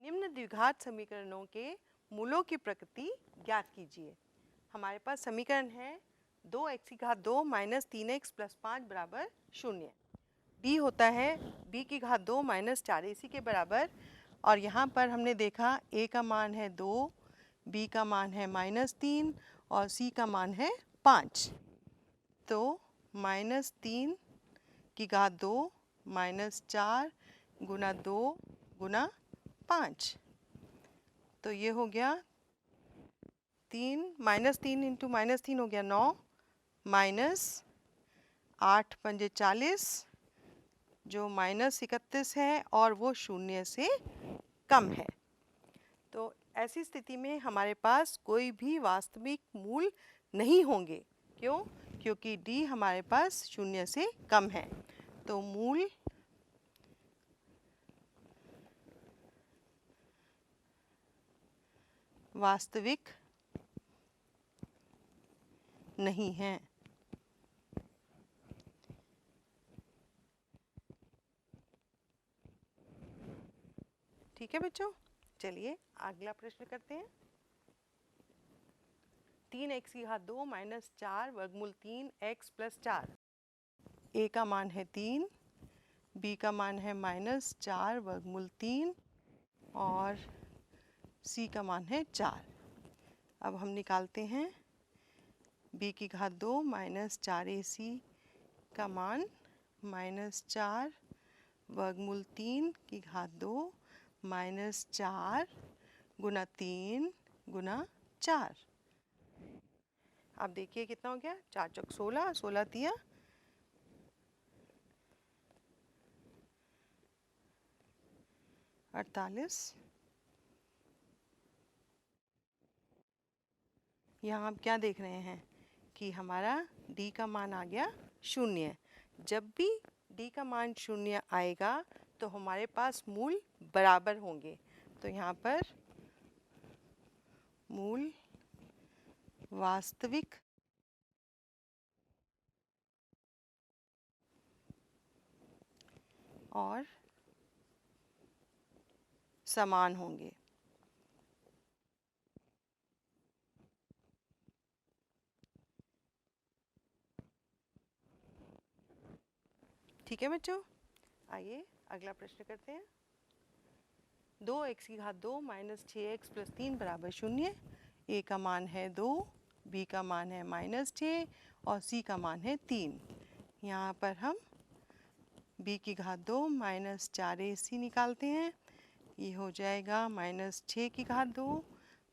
निम्न द्विघात समीकरणों के मूलों की प्रकृति ज्ञात कीजिए। हमारे पास समीकरण है 2x की घात 2 माइनस 3x प्लस 5 बराबर 0। b होता है b की घात 2 माइनस 4ac के बराबर, और यहाँ पर हमने देखा a का मान है 2, b का मान है -3 और c का मान है 5। तो -3 की घात 2 माइनस 4 गुना 2 गुना 5, तो ये हो गया 3 -3 इंटू -3 हो गया 9 माइनस 8 पंजे 40 जो -31 है और वो 0 से कम है। तो ऐसी स्थिति में हमारे पास कोई भी वास्तविक मूल नहीं होंगे। क्यों? क्योंकि d हमारे पास 0 से कम है। तो मूल वास्तविक नहीं है। ठीक है बच्चों, चलिए अगला प्रश्न करते हैं। 3x की घात 2 माइनस 4 वर्गमूल 3x प्लस 4। a का मान है 3, b का मान है -4 वर्गमूल 3 और c का मान है 4। अब हम निकालते हैं b की घात 2 माइनस 4ac का मान -4 वर्गमूल 3 की घात 2 माइनस 4 गुना 3 गुना 4। अब देखिए कितना हो गया, 4 चौक 16, 16 तिया 48। यहाँ आप क्या देख रहे हैं कि हमारा d का मान आ गया 0। जब भी d का मान 0 आएगा तो हमारे पास मूल बराबर होंगे। तो यहाँ पर मूल वास्तविक और समान होंगे। ठीक है बच्चों, आइए अगला प्रश्न करते हैं। 2x की घात 2 माइनस 6x प्लस 3 बराबर 0। a का मान है 2, b का मान है -6 और c का मान है 3। यहाँ पर हम b की घात 2 माइनस 4ac निकालते हैं। ये हो जाएगा -6 की घात 2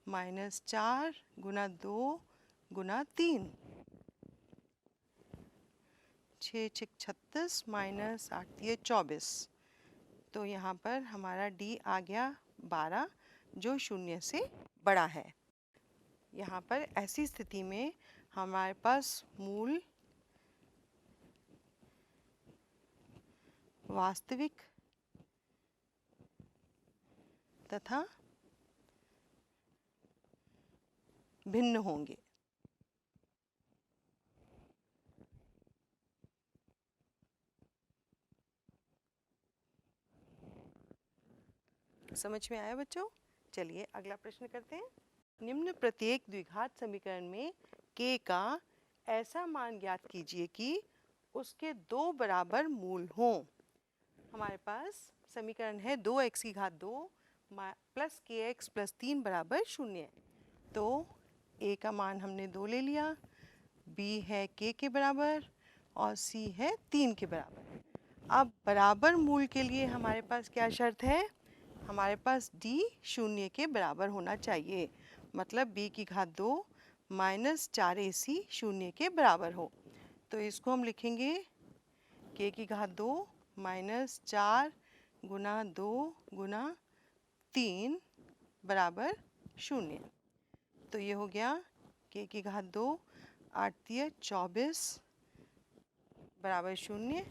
माइनस 4 गुना 2 गुना 3। 6 6 36 माइनस 8 ये 24। तो यहाँ पर हमारा d आ गया 12 जो 0 से बड़ा है। यहाँ पर ऐसी स्थिति में हमारे पास मूल वास्तविक तथा भिन्न होंगे। समझ में आया बच्चों? चलिए अगला प्रश्न करते हैं। निम्न प्रत्येक द्विघात समीकरण में k का ऐसा मान ज्ञात कीजिए कि उसके 2 बराबर मूल हों। हमारे पास समीकरण है 2x की घात 2 प्लस kx प्लस 3 बराबर 0। तो a का मान हमने 2 ले लिया, b है k के बराबर और c है 3 के बराबर। अब बराबर मूल के लिए हमारे पास क्या शर्त है? हमारे पास d 0 के बराबर होना चाहिए, मतलब b की घात 2 माइनस 4ac 0 के बराबर हो। तो इसको हम लिखेंगे k की घात 2 माइनस 4 गुना 2 गुना 3 बराबर 0। तो ये हो गया k की घात 2 8 24 बराबर 0।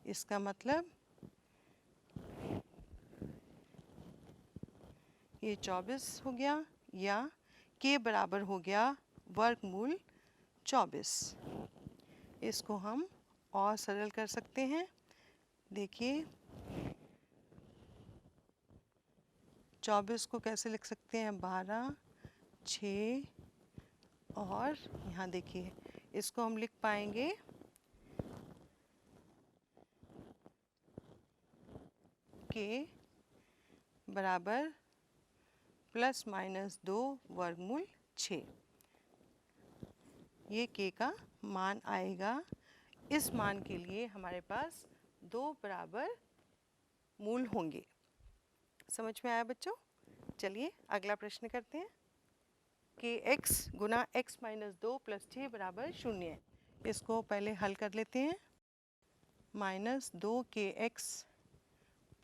इसका मतलब ये 24 हो गया, या k बराबर हो गया वर्गमूल 24। इसको हम और सरल कर सकते हैं। देखिए 24 को कैसे लिख सकते हैं? 12, 6 और यहाँ देखिए इसको हम लिख पाएंगे k बराबर प्लस माइनस 2 वर्गमूल 6। ये k का मान आएगा। इस मान के लिए हमारे पास 2 बराबर मूल होंगे। समझ में आया बच्चों? चलिए अगला प्रश्न करते हैं। कि x गुना x माइनस 2 प्लस 6 बराबर 0। इसको पहले हल कर लेते हैं। माइनस 2kx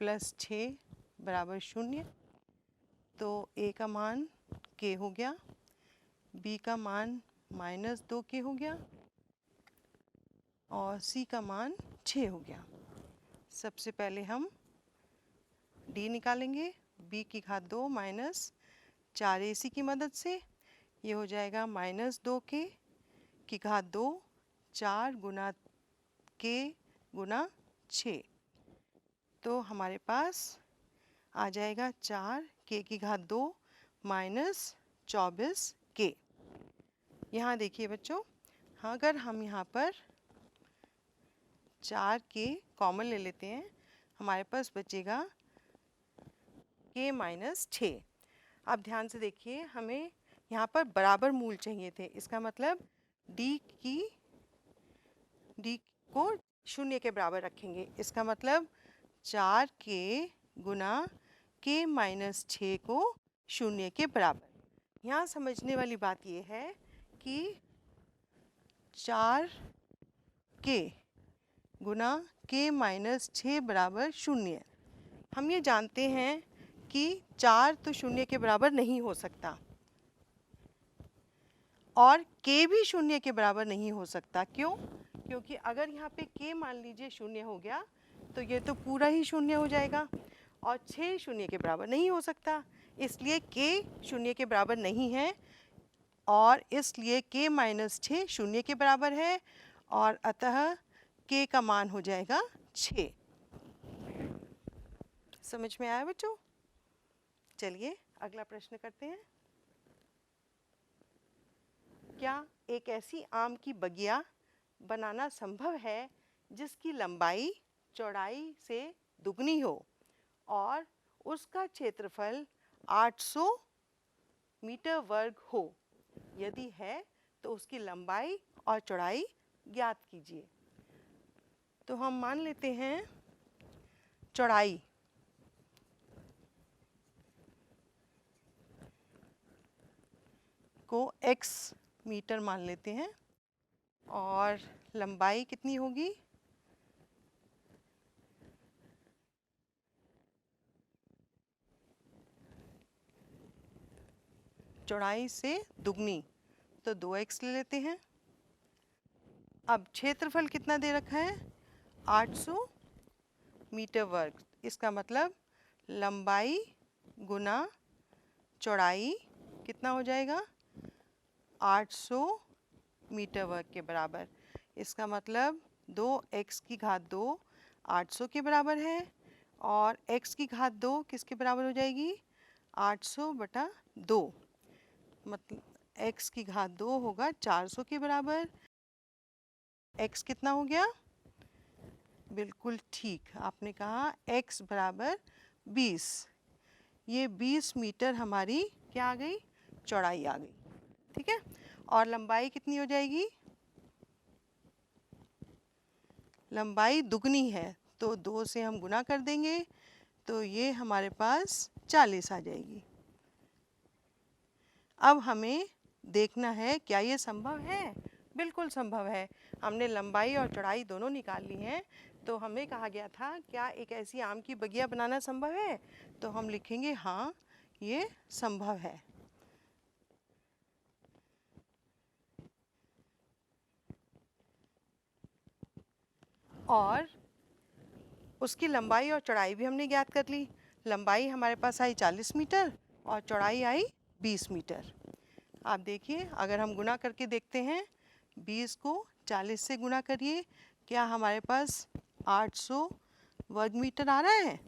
प्लस 6 बराबर 0। तो a का मान k हो गया, b का मान माइनस 2k हो गया और c का मान 6 हो गया। सबसे पहले हम d निकालेंगे। b की घात 2 माइनस 4ac की मदद से। ये हो जाएगा माइनस 2k की घात 2, 4 गुना k गुना 6। तो हमारे पास आ जाएगा 4k की घात 2 माइनस 24k। यहाँ देखिए बच्चों, अगर हम यहाँ पर 4k कॉमन ले लेते हैं, हमारे पास बचेगा k माइनस 6। अब ध्यान से देखिए, हमें यहाँ पर बराबर मूल चाहिए थे। इसका मतलब d को 0 के बराबर रखेंगे। इसका मतलब 4k गुना k माइनस 6 को 0 के बराबर। यहाँ समझने वाली बात ये है कि 4k गुना k माइनस 6 बराबर 0। हम ये जानते हैं कि 4 तो 0 के बराबर नहीं हो सकता और k भी 0 के बराबर नहीं हो सकता। क्यों? क्योंकि अगर यहाँ पे k मान लीजिए 0 हो गया तो ये तो पूरा ही 0 हो जाएगा और 6 0 के बराबर नहीं हो सकता। इसलिए k 0 के बराबर नहीं है और इसलिए k माइनस 6 0 के बराबर है और अतः k का मान हो जाएगा 6। समझ में आया बच्चों? चलिए अगला प्रश्न करते हैं। क्या एक ऐसी आम की बगिया बनाना संभव है जिसकी लंबाई चौड़ाई से दुगनी हो और उसका क्षेत्रफल 800 मीटर वर्ग हो? यदि है तो उसकी लंबाई और चौड़ाई ज्ञात कीजिए। तो हम मान लेते हैं चौड़ाई को x मीटर मान लेते हैं और लंबाई कितनी होगी? चौड़ाई से दुगनी, तो 2x ले लेते हैं। अब क्षेत्रफल कितना दे रखा है? 800 मीटर वर्ग। इसका मतलब लंबाई गुना चौड़ाई कितना हो जाएगा? 800 मीटर वर्ग के बराबर। इसका मतलब 2x की घात 2 800 के बराबर है और x की घात 2 किसके बराबर हो जाएगी? 800 बटा 2। मतलब x की घात 2 होगा 400 के बराबर। x कितना हो गया? बिल्कुल ठीक, आपने कहा x बराबर 20। ये 20 मीटर हमारी क्या आ गई? चौड़ाई आ गई। ठीक है, और लंबाई कितनी हो जाएगी? लंबाई दुगनी है तो 2 से हम गुना कर देंगे तो ये हमारे पास 40 आ जाएगी। अब हमें देखना है क्या ये संभव है? बिल्कुल संभव है। हमने लंबाई और चौड़ाई दोनों निकाल ली हैं। तो हमें कहा गया था क्या एक ऐसी आम की बगिया बनाना संभव है? तो हम लिखेंगे हाँ, ये संभव है। और उसकी लंबाई और चौड़ाई भी हमने ज्ञात कर ली। लंबाई हमारे पास आई 40 मीटर और चौड़ाई आई 20 मीटर। आप देखिए, अगर हम गुना करके देखते हैं, 20 को 40 से गुना करिए, क्या हमारे पास 800 वर्ग मीटर आ रहा है?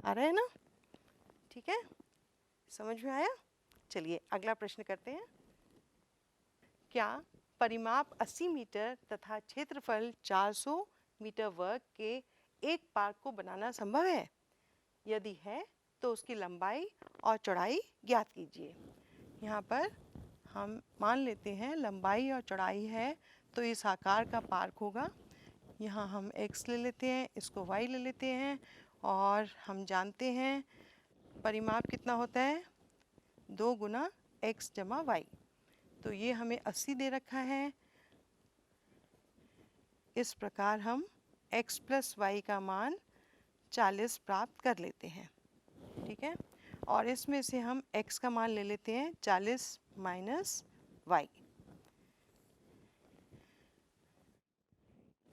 आ रहा है ना? ठीक है, समझ में आया? चलिए अगला प्रश्न करते हैं। क्या परिमाप 80 मीटर तथा क्षेत्रफल 400 मीटर वर्ग के एक पार्क को बनाना संभव है? यदि है तो उसकी लंबाई और चौड़ाई ज्ञात कीजिए। यहाँ पर हम मान लेते हैं लंबाई और चौड़ाई है तो इस आकार का पार्क होगा। यहाँ हम x ले लेते हैं, इसको y ले लेते हैं और हम जानते हैं परिमाप कितना होता है 2 गुना x जमा y। तो ये हमें 80 दे रखा है। इस प्रकार हम x प्लस y का मान 40 प्राप्त कर लेते हैं। ठीक है, और इसमें से हम x का मान ले लेते हैं 40 माइनस y।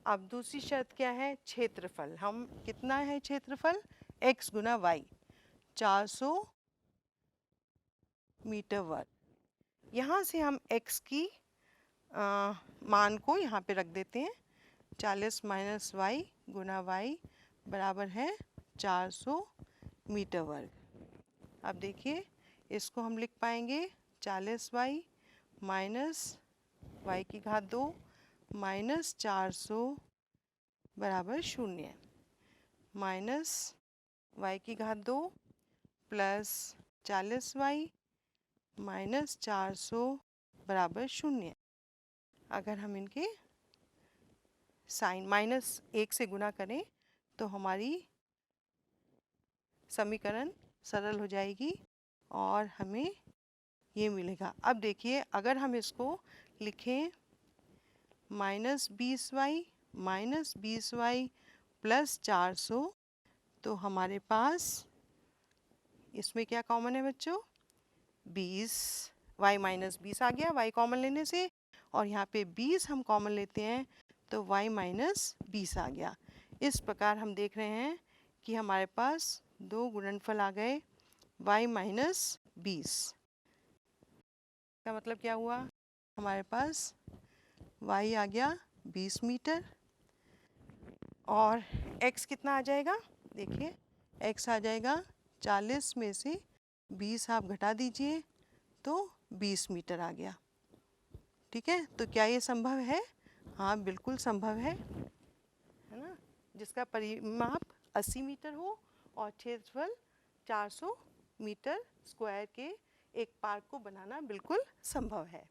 अब दूसरी शर्त क्या है? क्षेत्रफल। हम कितना है क्षेत्रफल? x गुना y, 400 मीटर वर्ग। यहाँ से हम x की मान को यहाँ पे रख देते हैं। 40 माइनस y गुना y बराबर है 400 मीटर वर्ग। अब देखिए इसको हम लिख पाएंगे 40y माइनस y की घात 2 माइनस 400 बराबर 0, माइनस y की घात 2 प्लस 40y माइनस 400 बराबर 0। अगर हम इनके साइन माइनस 1 से गुना करें तो हमारी समीकरण सरल हो जाएगी और हमें ये मिलेगा। अब देखिए अगर हम इसको लिखें माइनस 20y प्लस 400 तो हमारे पास इसमें क्या कॉमन है बच्चों? 20, y माइनस 20 आ गया y कॉमन लेने से, और यहाँ पे 20 हम कॉमन लेते हैं तो y माइनस 20 आ गया। इस प्रकार हम देख रहे हैं कि हमारे पास दो गुणनफल आ गए y माइनस 20। का मतलब क्या हुआ? हमारे पास y आ गया 20 मीटर और x कितना आ जाएगा? देखिए x आ जाएगा 40 में से 20 आप घटा दीजिए तो 20 मीटर आ गया। ठीक है, तो क्या ये संभव है? हाँ बिल्कुल संभव है ना, जिसका परिमाप 80 मीटर हो और क्षेत्रफल 400 मीटर स्क्वायर के एक पार्क को बनाना बिल्कुल संभव है।